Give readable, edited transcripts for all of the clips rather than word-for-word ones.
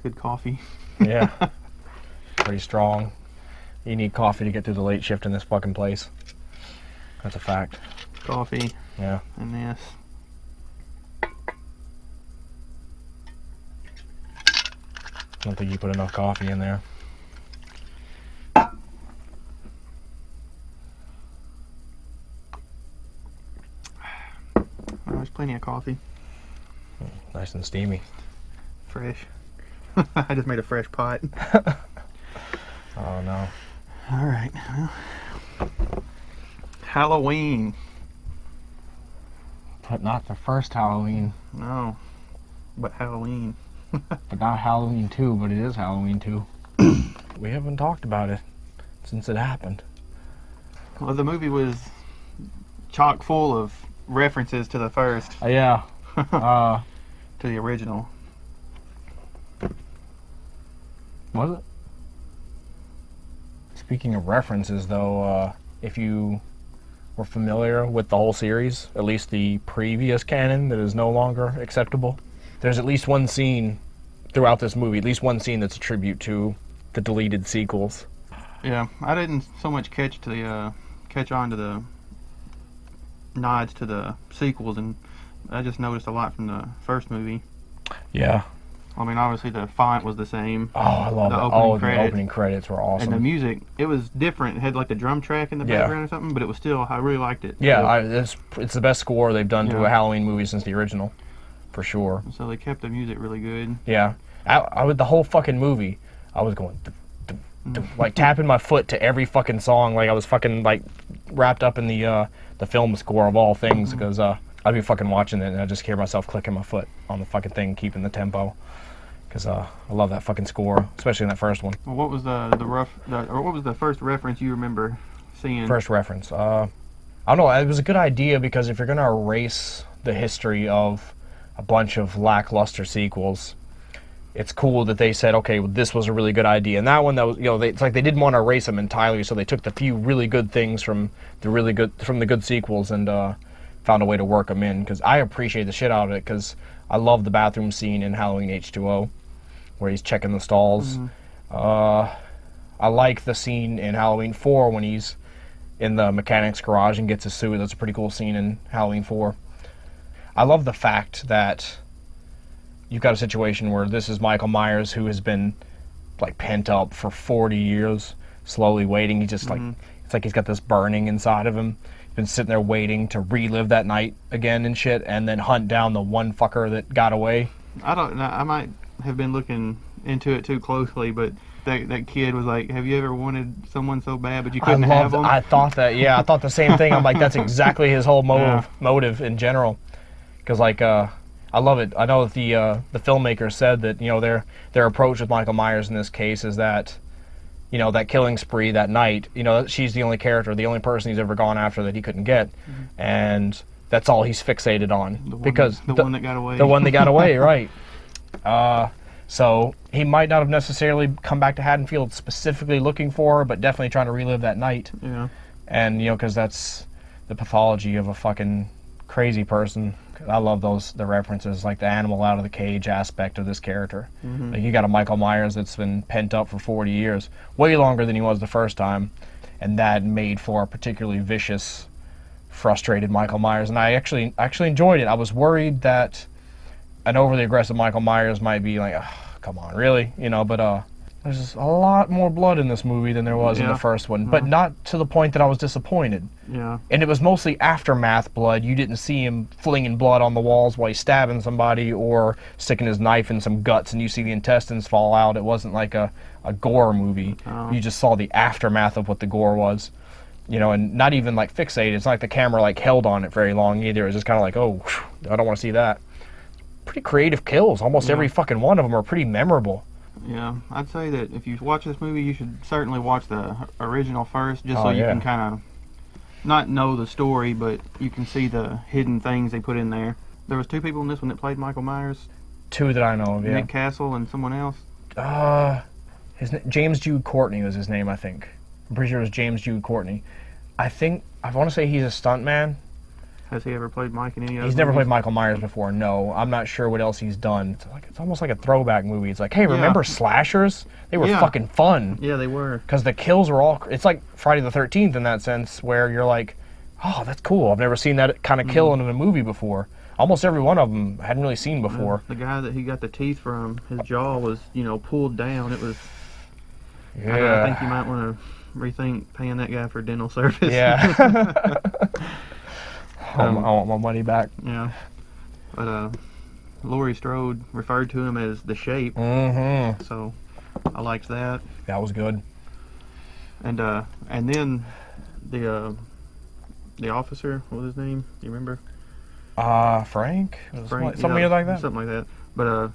good coffee. Yeah. Pretty strong. You need coffee to get through the late shift in this fucking place. That's a fact. Coffee. Yeah. And this. I don't think you put enough coffee in there. Well, there's plenty of coffee. Nice and steamy. Fresh. I just made a fresh pot. Oh no. Alright. Well, Halloween. But not the first Halloween. No. But Halloween. But not Halloween 2, but it is Halloween 2. We haven't talked about it since it happened. Well, the movie was chock full of references to the first. Yeah. To the original. Was it? Speaking of references, though, if you were familiar with the whole series, at least the previous canon that is no longer acceptable, there's at least one scene throughout this movie, at least one scene that's a tribute to the deleted sequels. Yeah, I didn't so much catch on to the nods to the sequels, and I just noticed a lot from the first movie. Yeah. I mean, obviously the font was the same. Oh, I love it. Oh, the opening credits were awesome. And the music, it was different. It had like the drum track in the background or something, but it was still, I really liked it. Yeah, it's the best score they've done to a Halloween movie since the original, for sure. So they kept the music really good. Yeah. I would, the whole fucking movie, I was going, like tapping my foot to every fucking song, like I was fucking like wrapped up in the film score of all things, because I'd be fucking watching it and I just hear myself clicking my foot on the fucking thing, keeping the tempo. Because I love that fucking score, especially in that first one. Well, what was what was the first reference you remember seeing? First reference. I don't know. It was a good idea because if you're gonna erase the history of a bunch of lackluster sequels, it's cool that they said, okay, well, this was a really good idea. And that one, that was, it's like they didn't want to erase them entirely, so they took the few really good things from the good sequels and found a way to work them in. Because I appreciate the shit out of it. Because I love the bathroom scene in Halloween H2O. Where he's checking the stalls. I like the scene in Halloween 4 when he's in the mechanic's garage and gets his suit. That's a pretty cool scene in Halloween 4. I love the fact that you've got a situation where this is Michael Myers, who has been like pent up for 40 years, slowly waiting. He just like, it's like he's got this burning inside of him. He's been sitting there waiting to relive that night again and shit, and then hunt down the one fucker that got away. I don't know. I might have been looking into it too closely, but that kid was like, have you ever wanted someone so bad but you couldn't have them? I thought that, yeah, I thought the same thing. I'm like, that's exactly his whole motive in general. Because like, I love it. I know that the filmmaker said that, their approach with Michael Myers in this case is that, that killing spree that night, she's the only character, the only person he's ever gone after that he couldn't get. And that's all he's fixated on. The one that got away. The one that got away, right. So he might not have necessarily come back to Haddonfield specifically looking for her, but definitely trying to relive that night. Yeah. And, because that's the pathology of a fucking crazy person. I love the references, like the animal out of the cage aspect of this character. Like you got a Michael Myers that's been pent up for 40 years, way longer than he was the first time, and that made for a particularly vicious, frustrated Michael Myers. And I actually enjoyed it. I was worried that an overly aggressive Michael Myers might be like, oh, come on, really? But there's a lot more blood in this movie than there was in the first one. But not to the point that I was disappointed. Yeah. And it was mostly aftermath blood. You didn't see him flinging blood on the walls while he's stabbing somebody or sticking his knife in some guts and you see the intestines fall out. It wasn't like a gore movie. Oh. You just saw the aftermath of what the gore was. And not even like fixated. It's not like the camera like held on it very long either. It was just kind of like, oh, whew, I don't want to see that. Pretty creative kills. Almost every fucking one of them are pretty memorable. Yeah, I'd say that if you watch this movie, you should certainly watch the original first, just so you can kind of not know the story, but you can see the hidden things they put in there. There was 2 people in this one that played Michael Myers. 2 that I know of, yeah. Nick Castle and someone else. James Jude Courtney was his name, I think. I'm pretty sure it was James Jude Courtney. I want to say he's a stuntman. Has he ever played Mike in any other He's never movies? played Michael Myers before, no. I'm not sure what else he's done. It's almost like a throwback movie. It's like, hey, remember slashers? They were fucking fun. Yeah, they were. Because the kills were all... It's like Friday the 13th in that sense, where you're like, oh, that's cool. I've never seen that kind of kill in a movie before. Almost every one of them I hadn't really seen before. The guy that he got the teeth from, his jaw was, pulled down. It was... Yeah. I think you might want to rethink paying that guy for dental service. Yeah. I want my money back. Yeah. But Laurie Strode referred to him as the Shape. Mm-hmm. So I liked that. That was good. And then the officer, what was his name? Do you remember? Frank? Frank, Something like that? Something like that. But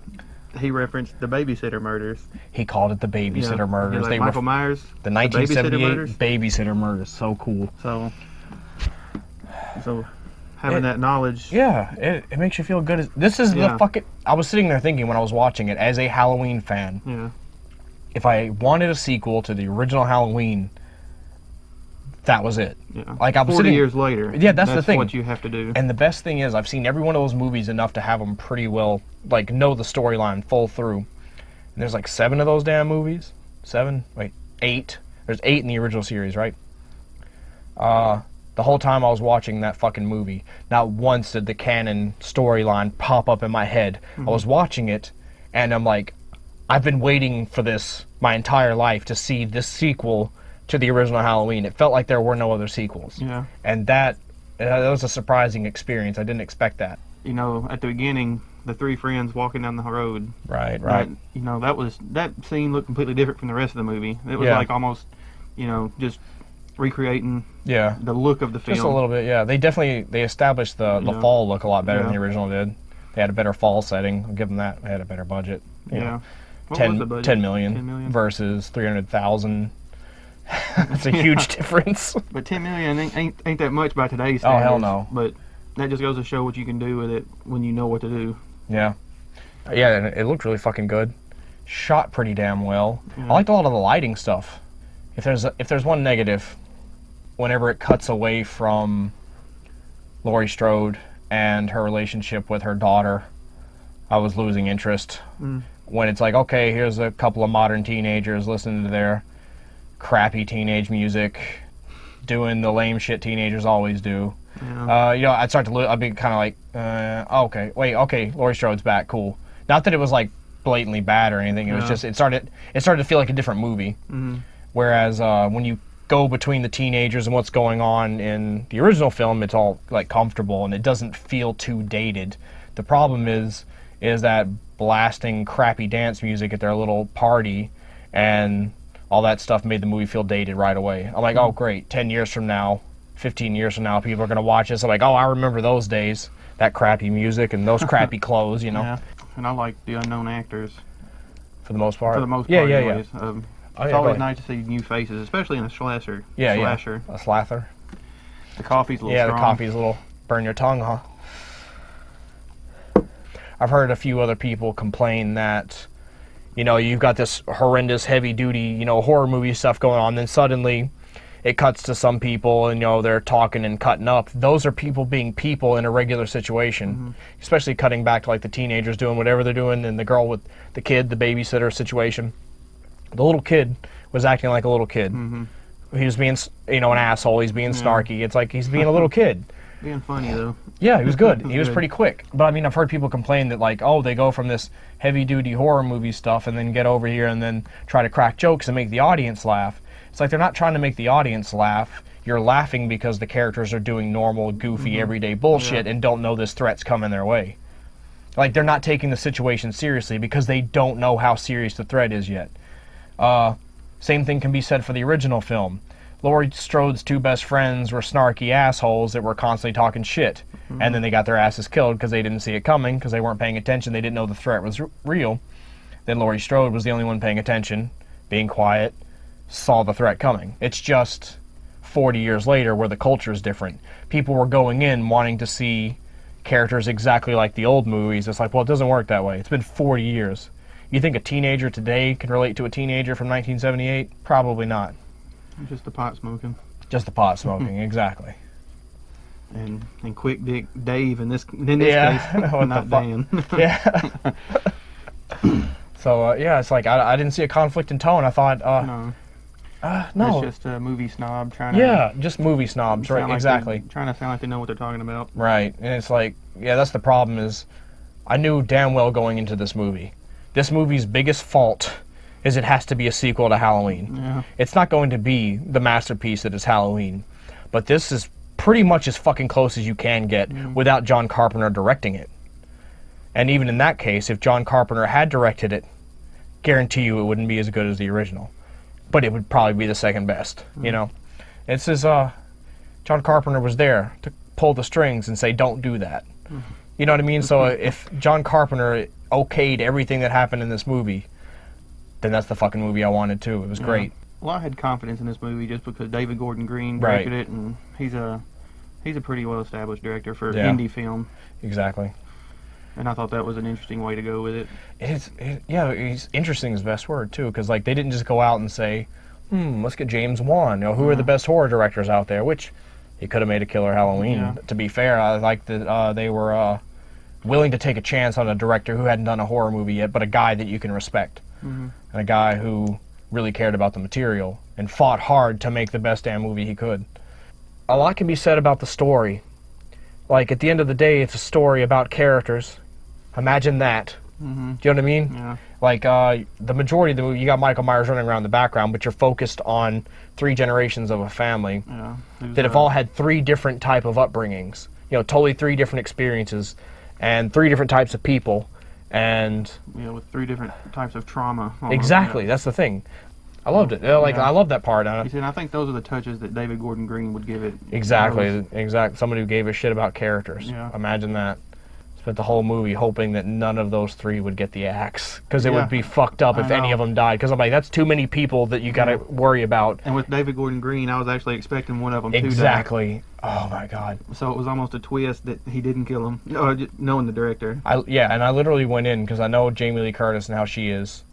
he referenced the babysitter murders. He called it the babysitter murders. Like Michael Myers. The 1978 babysitter murders. So cool. So having that knowledge. Yeah, it makes you feel good. This is the fucking... I was sitting there thinking when I was watching it, as a Halloween fan, if I wanted a sequel to the original Halloween, that was it. Yeah. Like, I'm 40 years later. Yeah, that's the thing. What you have to do. And the best thing is, I've seen every one of those movies enough to have them pretty well, like, know the storyline full through. And there's like 7 of those damn movies. 7? Wait, 8. There's 8 in the original series, right? The whole time I was watching that fucking movie, not once did the canon storyline pop up in my head. I was watching it, and I'm like, I've been waiting for this my entire life to see this sequel to the original Halloween. It felt like there were no other sequels. Yeah. And that was a surprising experience. I didn't expect that. At the beginning, the 3 friends walking down the road. Right. That scene looked completely different from the rest of the movie. It was like almost, just recreating the look of the film. Just a little bit, yeah. They established the fall look a lot better than the original did. They had a better fall setting. I'll give them that. They had a better budget. What was the budget? 10 million versus 300,000. That's a huge difference. But 10 million ain't that much by today's standards. Oh, hell no. But that just goes to show what you can do with it when you know what to do. Yeah. Yeah, and it looked really fucking good. Shot pretty damn well. I liked a lot of the lighting stuff. If there's one negative, whenever it cuts away from Laurie Strode and her relationship with her daughter, I was losing interest. When it's like, okay, here's a couple of modern teenagers listening to their crappy teenage music, doing the lame shit teenagers always do. I'd be kind of like, okay, Laurie Strode's back, cool. Not that it was like blatantly bad or anything. It was just it started to feel like a different movie. Whereas when you go between the teenagers and what's going on in the original film, it's all like comfortable and it doesn't feel too dated. The problem is that blasting crappy dance music at their little party and all that stuff made the movie feel dated right away. I'm like, oh great, 10 years from now, 15 years from now, people are going to watch this. I'm like, oh, I remember those days. That crappy music and those crappy clothes, Yeah, and I like the unknown actors. For the most part? For the most part, anyways. Yeah. It's always nice to see new faces, especially in a slasher. Slasher. A slather. The coffee's a little strong. The coffee's a little burn your tongue, huh? I've heard a few other people complain that, you've got this horrendous, heavy-duty, horror movie stuff going on, then suddenly it cuts to some people and, they're talking and cutting up. Those are people being people in a regular situation, especially cutting back to, like, the teenagers doing whatever they're doing and the girl with the kid, the babysitter situation. The little kid was acting like a little kid. He was being, an asshole. He's being snarky. It's like he's being a little kid. Being funny, though. Yeah, he was good. He was pretty quick. But, I mean, I've heard people complain that, like, oh, they go from this heavy-duty horror movie stuff and then get over here and then try to crack jokes and make the audience laugh. It's like they're not trying to make the audience laugh. You're laughing because the characters are doing normal, goofy, everyday bullshit and don't know this threat's coming their way. Like, they're not taking the situation seriously because they don't know how serious the threat is yet. Same thing can be said for the original film. Laurie Strode's 2 best friends were snarky assholes that were constantly talking shit. And then they got their asses killed because they didn't see it coming, because they weren't paying attention. They didn't know the threat was real. Then Laurie Strode was the only one paying attention, being quiet, saw the threat coming. It's just 40 years later where the culture is different. People were going in wanting to see characters exactly like the old movies. It's like, well, it doesn't work that way. It's been 40 years. You think a teenager today can relate to a teenager from 1978? Probably not. Just the pot smoking. Just the pot smoking, exactly. and Quick Dick Dave in this case, not Dan. Yeah. So it's like I didn't see a conflict in tone. I thought No. no. It's just a movie snob trying to... Yeah, just movie snobs, right? like Exactly. Trying to sound like they know what they're talking about. Right, and it's like, yeah, that's the problem is, I knew damn well going into this movie's biggest fault is it has to be a sequel to Halloween. Yeah. It's not going to be the masterpiece that is Halloween, but this is pretty much as fucking close as you can get without John Carpenter directing it. And even in that case, if John Carpenter had directed it, guarantee you it wouldn't be as good as the original. But it would probably be the second best, you know? It says, John Carpenter was there to pull the strings and say, don't do that. You know what I mean? So if John Carpenter okayed everything that happened in this movie, then that's the fucking movie I wanted too. It was great. Well, I had confidence in this movie just because David Gordon Green directed it, and he's a pretty well-established director for indie film. Exactly. And I thought that was an interesting way to go with it. He's interesting is the best word too, because like they didn't just go out and say, let's get James Wan. You know, who are the best horror directors out there? Which he could have made a killer Halloween. Yeah. To be fair, I like that they were willing to take a chance on a director who hadn't done a horror movie yet, but a guy that you can respect, and a guy who really cared about the material and fought hard to make the best damn movie he could. A lot can be said about the story. Like, at the end of the day, it's a story about characters. Imagine that. Do you know what I mean? Yeah. Like, the majority of the movie, you got Michael Myers running around in the background, but you're focused on 3 generations of a family that have all had 3 different type of upbringings. You know, totally 3 different experiences and 3 different types of people. And... yeah, with 3 different types of trauma. Exactly, that's the thing. I loved it. I love that part. You see, and I think those are the touches that David Gordon Green would give it. Exactly. Somebody who gave a shit about characters. Yeah. Imagine that. Spent the whole movie hoping that none of those 3 would get the axe, because it would be fucked up if any of them died. Because I'm like, that's too many people that you got to worry about. And with David Gordon Green, I was actually expecting one of them to die. Exactly. Oh my god. So it was almost a twist that he didn't kill him, knowing the director. And I literally went in because I know Jamie Lee Curtis and how she is,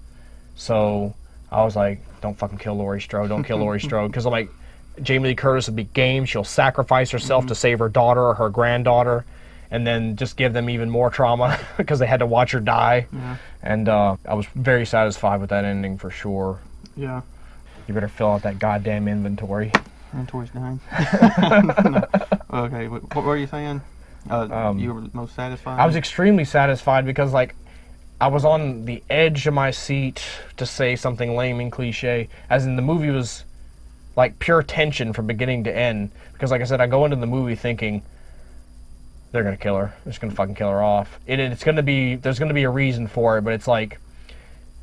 so I was like, don't fucking kill Laurie Strode. Don't kill Laurie Strode, because I'm like, Jamie Lee Curtis would be game. She'll sacrifice herself to save her daughter or her granddaughter, and then just give them even more trauma because they had to watch her die. Yeah. And I was very satisfied with that ending for sure. Yeah. You better fill out that goddamn inventory. Inventory's dying. Okay, what were you saying? You were most satisfied? I was extremely satisfied because, like, I was on the edge of my seat to say something lame and cliche, as in the movie was like pure tension from beginning to end. Because, like I said, I go into the movie thinking they're gonna kill her. They're just gonna fucking kill her off. There's gonna be a reason for it, but it's like,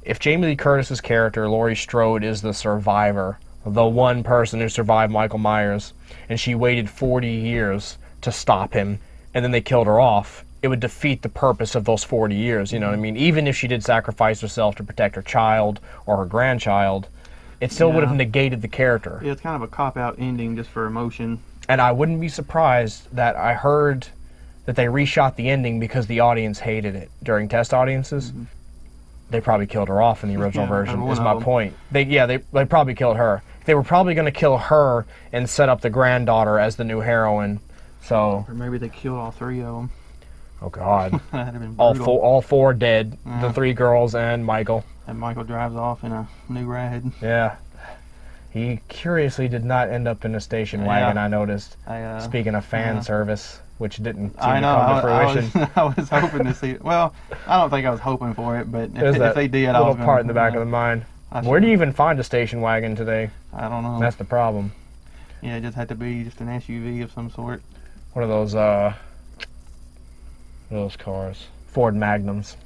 if Jamie Lee Curtis's character, Laurie Strode, is the survivor, the one person who survived Michael Myers, and she waited 40 years to stop him, and then they killed her off, it would defeat the purpose of those 40 years, you know what I mean? Even if she did sacrifice herself to protect her child or her grandchild, it still would have negated the character. Yeah, it's kind of a cop-out ending just for emotion. And I wouldn't be surprised that I heard that they reshot the ending because the audience hated it during test audiences. They probably killed her off in the original version, is my point. They probably killed her. They were probably going to kill her and set up the granddaughter as the new heroine. So, or maybe they killed all 3 of them. Oh God! That'd have been brutal. all four dead. The 3 girls and Michael. And Michael drives off in a new ride. Yeah. He curiously did not end up in a station wagon, I noticed. Speaking of fan service, which didn't seem to come to fruition. I was hoping to see it. Well, I don't think I was hoping for it, but if they did, I was little part in the back of the mind. Where do you even find a station wagon today? I don't know. That's the problem. Yeah, it just had to be just an SUV of some sort. What are those cars? Ford Magnums.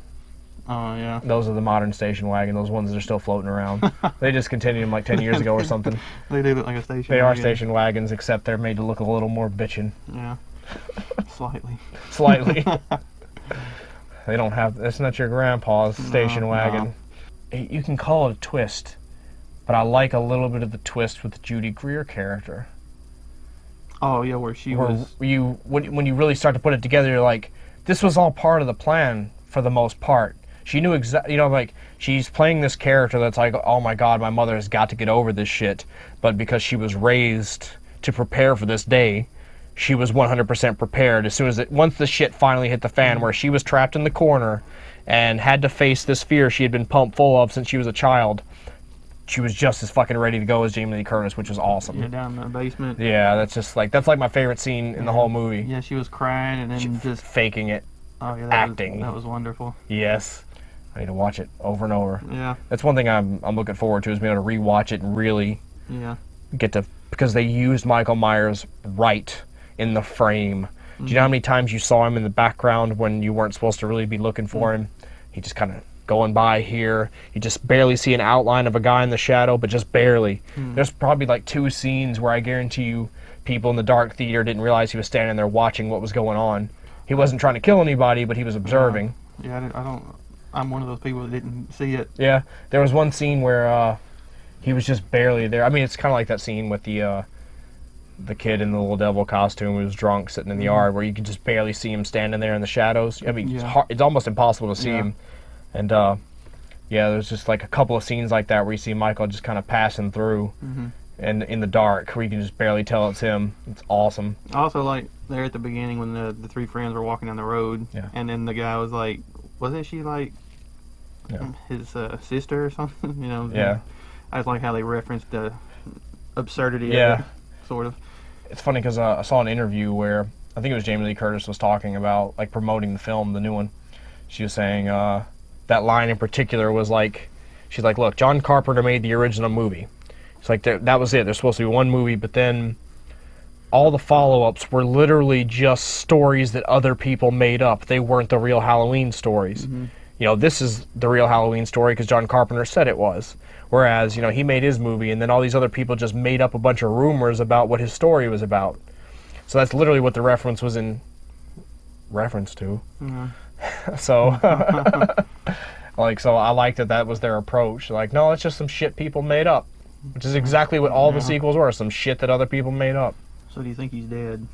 Oh, yeah. Those are the modern station wagon. Those ones that are still floating around. They discontinued them like 10 years ago or something. They do look like a station wagon. They are station wagons, except they're made to look a little more bitchin'. Yeah. Slightly. Slightly. They don't have... That's not your grandpa's station wagon. No. You can call it a twist, but I like a little bit of the twist with the Judy Greer character. Oh, yeah, where she was... When you really start to put it together, you're like, this was all part of the plan for the most part. She knew exactly, like, she's playing this character that's like, oh my God, my mother has got to get over this shit. But because she was raised to prepare for this day, she was 100% prepared as soon as once the shit finally hit the fan, where she was trapped in the corner and had to face this fear she had been pumped full of since she was a child. She was just as fucking ready to go as Jamie Lee Curtis, which was awesome. Yeah, down in the basement. Yeah, that's like my favorite scene in the whole movie. Yeah, she was crying and then just faking it. Oh yeah, acting. That was wonderful. Yes. I need to watch it over and over. Yeah. That's one thing I'm looking forward to, is being able to rewatch it and really get to, because they used Michael Myers right in the frame. Do you know how many times you saw him in the background when you weren't supposed to really be looking for him? He just kind of going by here. You just barely see an outline of a guy in the shadow, but just barely. There's probably like 2 scenes where I guarantee you people in the dark theater didn't realize he was standing there watching what was going on. He wasn't trying to kill anybody, but he was observing. I'm one of those people that didn't see it. Yeah, there was one scene where he was just barely there. I mean, it's kind of like that scene with the kid in the little devil costume who was drunk sitting in the yard, where you could just barely see him standing there in the shadows. I mean, it's almost impossible to see him. And there's just like a couple of scenes like that where you see Michael just kind of passing through, and in the dark where you can just barely tell it's him. It's awesome. I also like there at the beginning when the 3 friends were walking down the road, and then the guy was like, wasn't she like his sister or something? You know? Yeah. I just like how they referenced the absurdity of it, sort of. It's funny because I saw an interview where I think it was Jamie Lee Curtis was talking about like promoting the film, the new one. She was saying that line in particular was like, she's like, look, John Carpenter made the original movie. It's like that was it. There's supposed to be one movie, but then all the follow-ups were literally just stories that other people made up. They weren't the real Halloween stories. You know, this is the real Halloween story because John Carpenter said it was. Whereas, you know, he made his movie and then all these other people just made up a bunch of rumors about what his story was about. So that's literally what the reference was in reference to. So, so I like that was their approach. Like, no, it's just some shit people made up. Which is exactly what all the sequels were, some shit that other people made up. So do you think he's dead?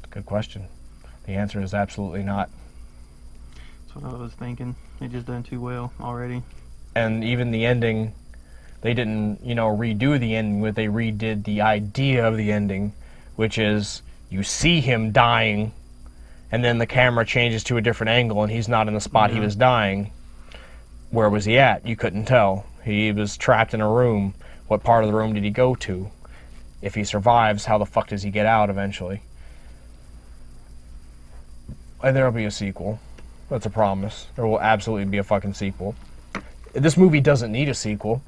Good question. The answer is absolutely not. That's what I was thinking. They just done too well already. And even the ending, they didn't, redo the ending, but they redid the idea of the ending, which is you see him dying, and then the camera changes to a different angle, and he's not in the spot he was dying. Where was he at? You couldn't tell. He was trapped in a room. What part of the room did he go to? If he survives, how the fuck does he get out eventually? And there'll be a sequel. That's a promise. There will absolutely be a fucking sequel. This movie doesn't need a sequel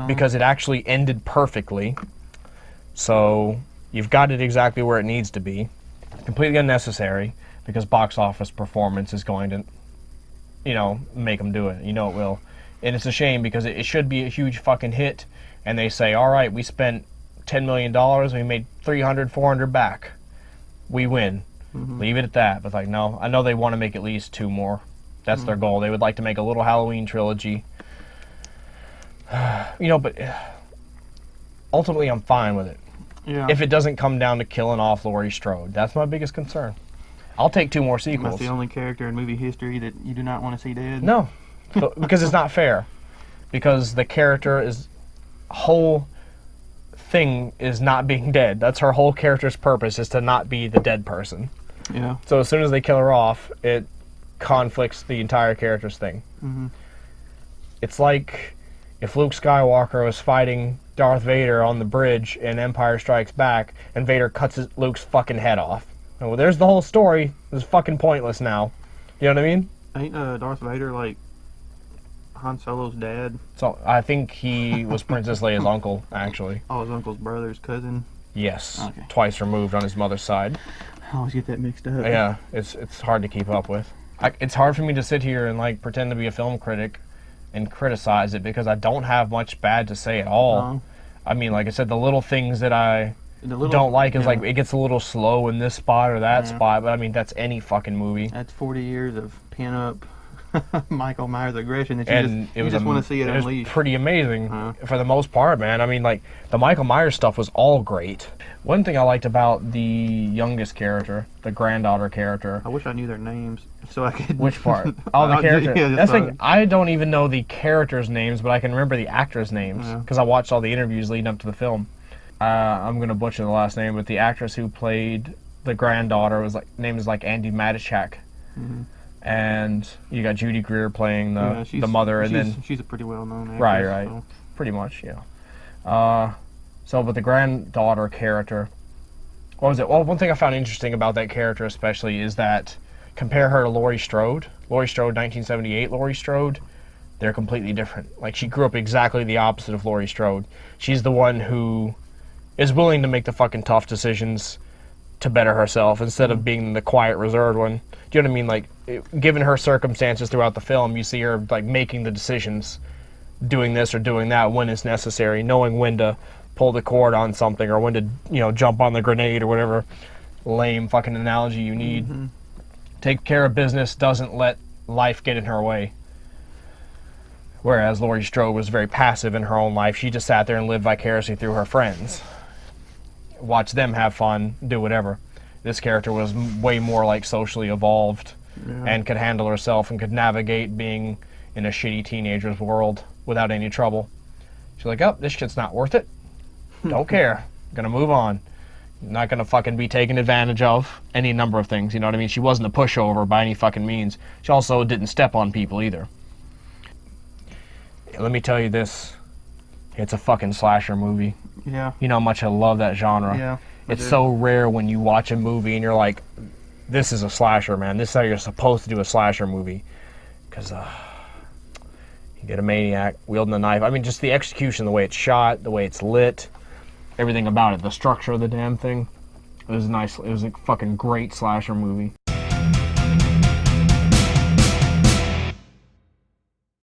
because it actually ended perfectly. So you've got it exactly where it needs to be. Completely unnecessary because box office performance is going to, make them do it. You know it will. And it's a shame because it should be a huge fucking hit. And they say, all right, we spent $10 million, we made 300, 400 back. We win. Leave it at that. But no, I know they want to make at least 2 more. That's their goal. They would like to make a little Halloween trilogy. But ultimately I'm fine with it. Yeah. If it doesn't come down to killing off Laurie Strode. That's my biggest concern. I'll take 2 more sequels. That's the only character in movie history that you do not want to see dead? No. Because it's not fair. Because the character whole thing is not being dead. That's her whole character's purpose, is to not be the dead person. Yeah. So as soon as they kill her off, it conflicts the entire character's thing. It's like if Luke Skywalker was fighting Darth Vader on the bridge in Empire Strikes Back, and Vader cuts Luke's fucking head off. Well, there's the whole story. It's fucking pointless now. You know what I mean? Ain't Darth Vader like Han Solo's dad? So I think he was Princess Leia's uncle, actually. Oh, his uncle's brother's cousin? Yes. Okay. Twice removed on his mother's side. I always get that mixed up. Yeah, it's hard to keep up with. It's hard for me to sit here and pretend to be a film critic and criticize it because I don't have much bad to say at all. I mean, like I said, the little things that I don't like is it gets a little slow in this spot or that spot, but I mean that's any fucking movie. That's 40 years of pin-up Michael Myers aggression that you just want to see it unleashed. It was pretty amazing for the most part, man. I mean, the Michael Myers stuff was all great. One thing I liked about the youngest character, the granddaughter character. I wish I knew their names so I could. Which part? Oh, the character. That's like I don't even know the characters' names, but I can remember the actors' names because I watched all the interviews leading up to the film. I'm gonna butcher the last name, but the actress who played the granddaughter name is like Andy Matichak. Mm-hmm. And you got Judy Greer playing the mother, and then she's a pretty well-known actress. Right, so. pretty much, yeah. But the granddaughter character, what was it? Well, one thing I found interesting about that character especially is that compare her to Laurie Strode. Laurie Strode, 1978. Laurie Strode, they're completely different. Like, she grew up exactly the opposite of Laurie Strode. She's the one who is willing to make the fucking tough decisions to better herself instead of being the quiet, reserved one. Do you know what I mean? Like, given her circumstances throughout the film, you see her like making the decisions, doing this or doing that when it's necessary, knowing when to pull the cord on something or when to, jump on the grenade or whatever lame fucking analogy you need. Mm-hmm. Take care of business, doesn't let life get in her way. Whereas Laurie Strode was very passive in her own life. She just sat there and lived vicariously through her friends. Watch them have fun, do whatever. This character was way more like socially evolved and could handle herself and could navigate being in a shitty teenager's world without any trouble. She's like, oh, this shit's not worth it. Don't care. Gonna move on. Not gonna fucking be taken advantage of. Any number of things, you know what I mean? She wasn't a pushover by any fucking means. She also didn't step on people either. Let me tell you this. It's a fucking slasher movie. Yeah. You know how much I love that genre. Yeah. It's so rare when you watch a movie and you're like, this is a slasher, man. This is how you're supposed to do a slasher movie. Because you get a maniac wielding a knife. I mean, just the execution, the way it's shot, the way it's lit, everything about it, the structure of the damn thing. It was nice. It was a fucking great slasher movie.